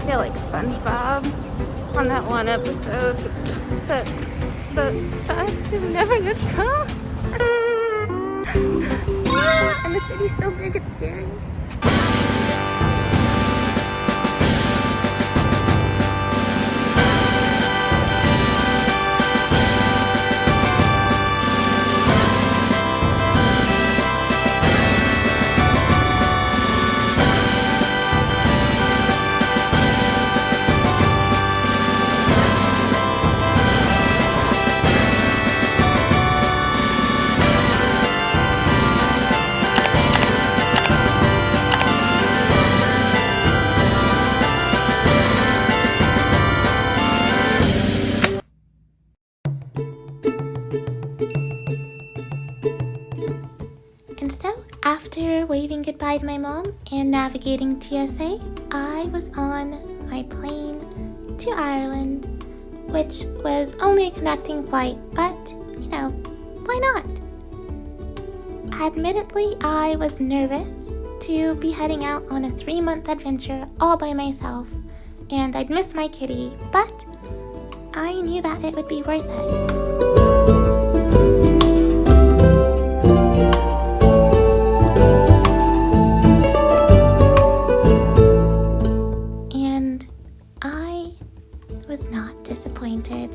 feel like SpongeBob on that one episode. The bus is never gonna come. And the city's so big it's scary. And so, after waving goodbye to my mom and navigating TSA, I was on my plane to Ireland, which was only a connecting flight, but, why not? Admittedly, I was nervous to be heading out on a 3-month adventure all by myself, and I'd miss my kitty, but I knew that it would be worth it. Was not disappointed.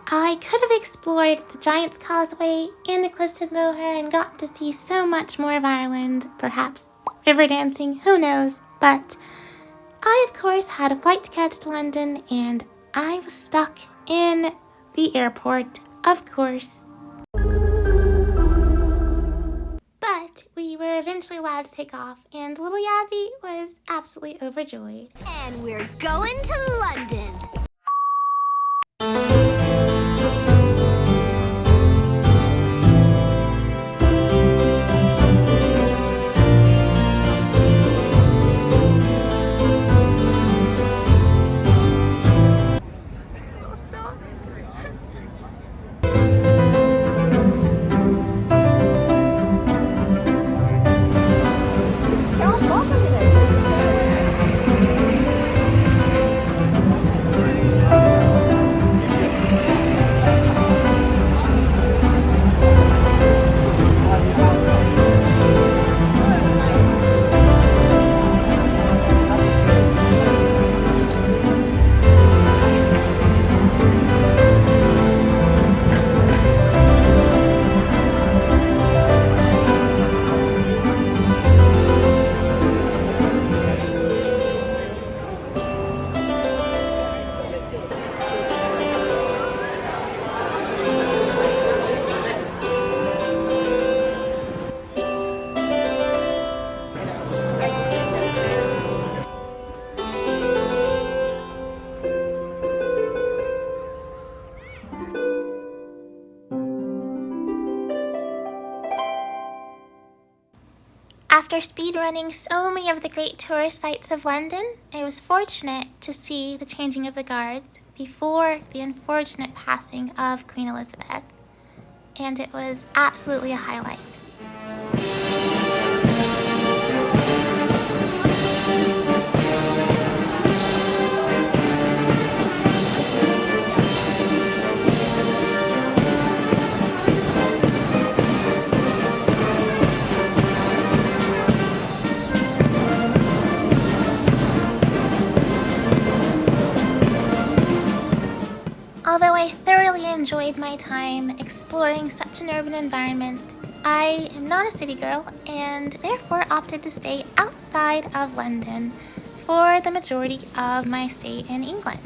I could have explored the Giant's Causeway and the Cliffs of Moher and gotten to see so much more of Ireland, perhaps river dancing, who knows, but I of course had a flight to catch to London and I was stuck in the airport, of course. But we were eventually allowed to take off and little Yazzie was absolutely overjoyed. And we're going to London. After speedrunning so many of the great tourist sites of London, I was fortunate to see the changing of the guards before the unfortunate passing of Queen Elizabeth, and it was absolutely a highlight. enjoyed my time exploring such an urban environment, I am not a city girl and therefore opted to stay outside of London for the majority of my stay in England.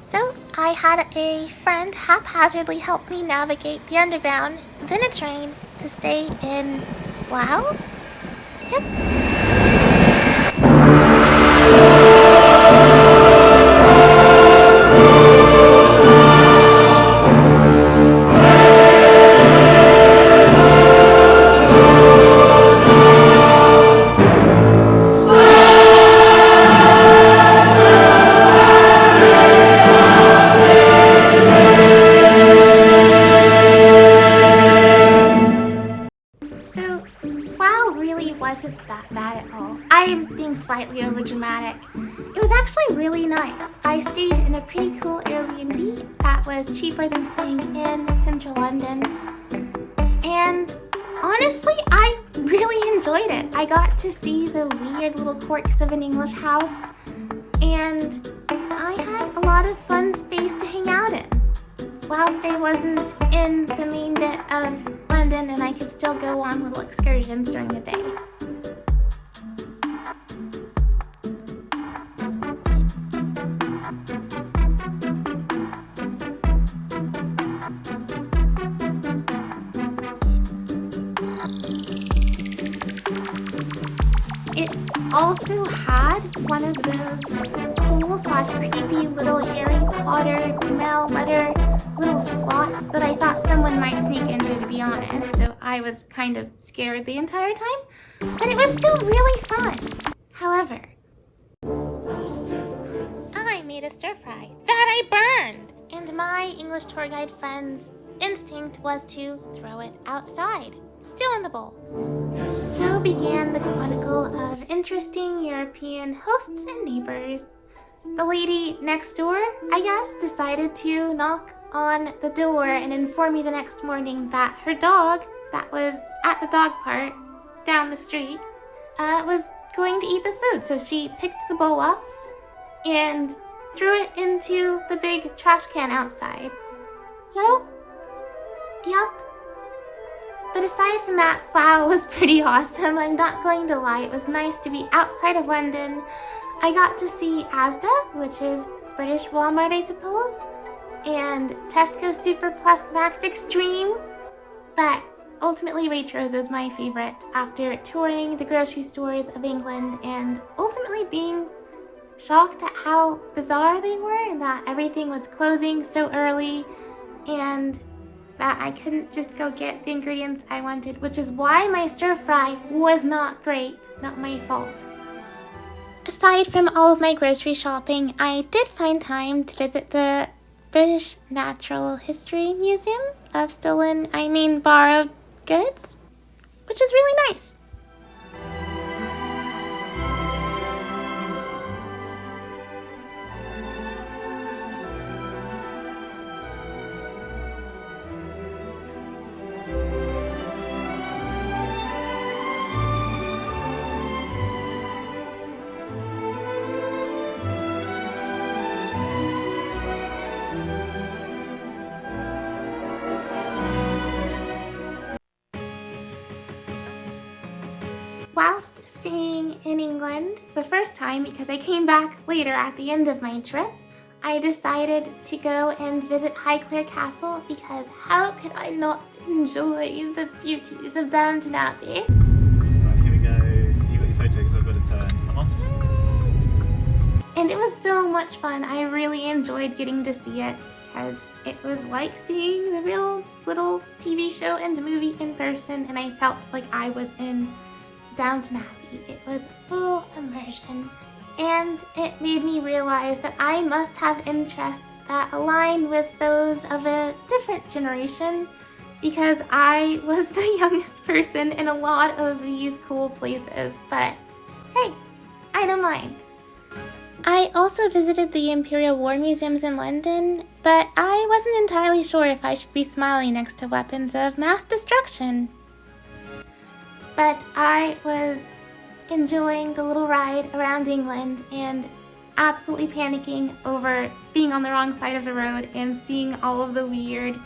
So I had a friend haphazardly help me navigate the underground, then a train to stay in Slough? Yep. So, Slough really wasn't that bad at all. I am being slightly overdramatic. It was actually really nice. I stayed in a pretty cool Airbnb that was cheaper than staying in central London. And honestly, I really enjoyed it. I got to see the weird little quirks of an English house, and I had a lot of fun space to hang out in. Whilst I wasn't in the main bit of London and I could still go on little excursions during the day. It also had one of those cool/creepy little Harry Potter mail letter little slots that I thought someone might sneak into, to be honest. So I was kind of scared the entire time, but it was still really fun. However, I made a stir fry that I burned, and my English tour guide friend's instinct was to throw it outside, still in the bowl. So began the chronicle of interesting European hosts and neighbors. The lady next door, I guess, decided to knock on the door and inform me the next morning that her dog, that was at the dog park down the street, was going to eat the food. So she picked the bowl up and threw it into the big trash can outside. So, yep. But aside from that, Slough was pretty awesome. I'm not going to lie. It was nice to be outside of London. I got to see Asda, which is British Walmart, I suppose, and Tesco Super Plus Max Extreme. But ultimately, Waitrose was my favorite after touring the grocery stores of England and ultimately being shocked at how bizarre they were and that everything was closing so early and that I couldn't just go get the ingredients I wanted, which is why my stir fry was not great, not my fault. Aside from all of my grocery shopping, I did find time to visit the British Natural History Museum of borrowed goods, which was really nice. Whilst staying in England the first time, because I came back later at the end of my trip, I decided to go and visit Highclere Castle because how could I not enjoy the beauties of Downton Abbey? Right, here we go. You got your photo because I've got to turn. I'm off. And it was so much fun. I really enjoyed getting to see it because it was like seeing the real little TV show and movie in person, and I felt like I was in Downton Abbey. It was full immersion, and it made me realize that I must have interests that align with those of a different generation because I was the youngest person in a lot of these cool places, but hey, I don't mind. I also visited the Imperial War Museums in London, but I wasn't entirely sure if I should be smiling next to weapons of mass destruction. But I was enjoying the little ride around England, and absolutely panicking over being on the wrong side of the road and seeing all of the weird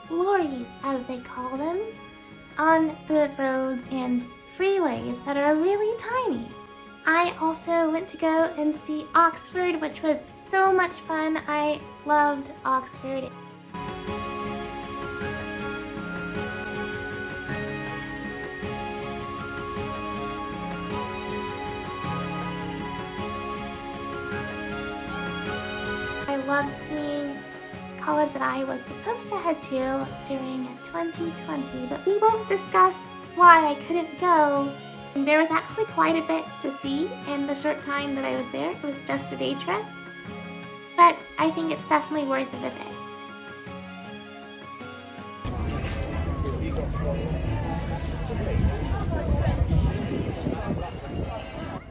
lorries, as they call them, on the roads and freeways that are really tiny. I also went to go and see Oxford, which was so much fun. I loved Oxford. I loved seeing college that I was supposed to head to during 2020, but we won't discuss why I couldn't go. There was actually quite a bit to see in the short time that I was there. It was just a day trip, but I think it's definitely worth a visit.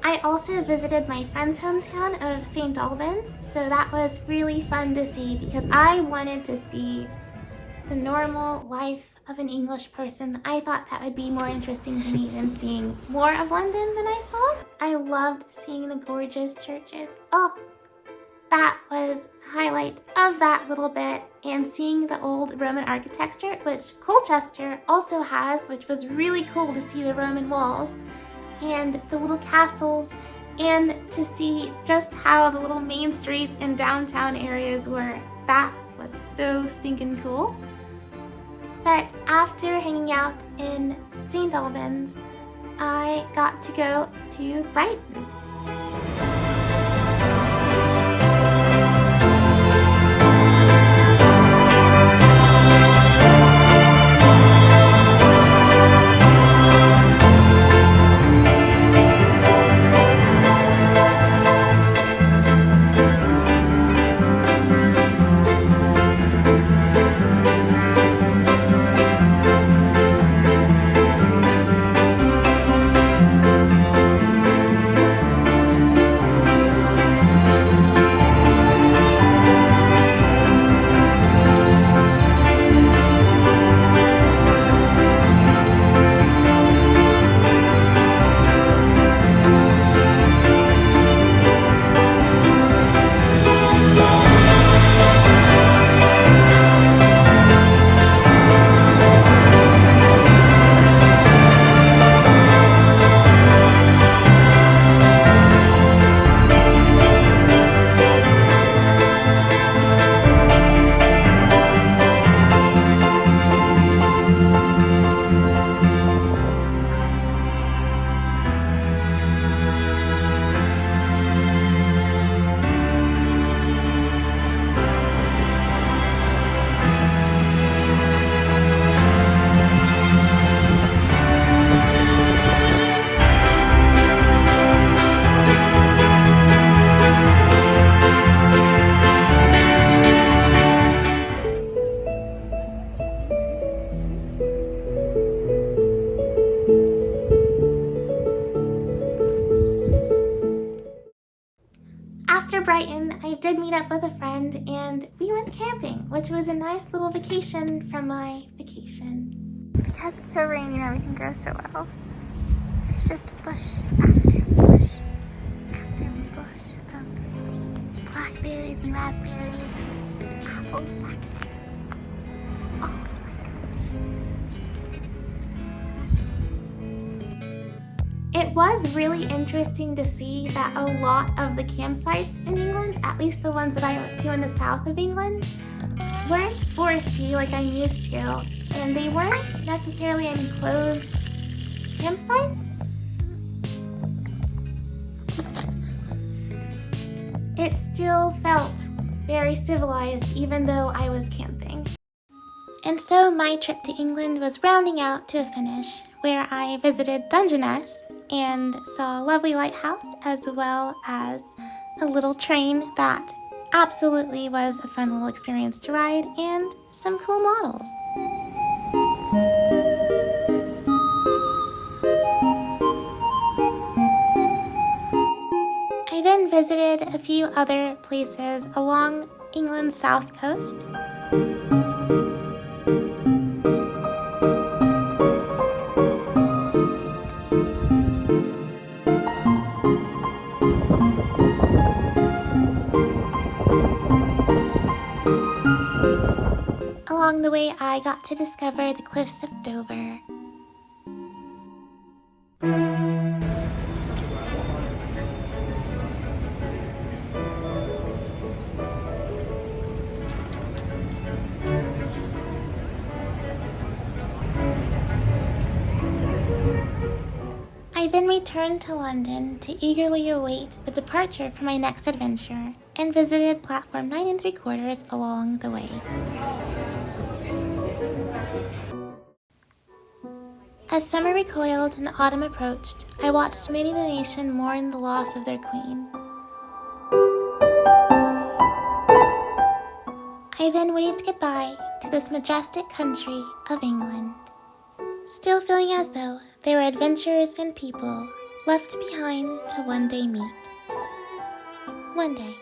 I also visited my friend's hometown of St. Albans, so that was really fun to see because I wanted to see the normal life of an English person. I thought that would be more interesting to me than seeing more of London than I saw. I loved seeing the gorgeous churches. Oh, that was a highlight of that little bit, and seeing the old Roman architecture, which Colchester also has, which was really cool to see the Roman walls and the little castles, and to see just how the little main streets and downtown areas were. That was so stinking cool. But after hanging out in St. Albans, I got to go to Brighton. After Brighton, I did meet up with a friend and we went camping, which was a nice little vacation from my vacation. Because it's so rainy and everything grows so well, there's just bush after bush after bush of blackberries and raspberries and apples back there. Oh my gosh. It was really interesting to see that a lot of the campsites in England, at least the ones that I went to in the south of England, weren't foresty like I'm used to, and they weren't necessarily enclosed campsites. It still felt very civilized even though I was camping. And so my trip to England was rounding out to a finish, where I visited Dungeness and saw a lovely lighthouse as well as a little train that absolutely was a fun little experience to ride, and some cool models. I then visited a few other places along England's south coast. Along the way, I got to discover the cliffs of Dover. I then returned to London to eagerly await the departure for my next adventure and visited platform 9 3/4 along the way. As summer recoiled and autumn approached, I watched many the nation mourn the loss of their queen. I then waved goodbye to this majestic country of England, still feeling as though there were adventurers and people left behind to one day meet. One day.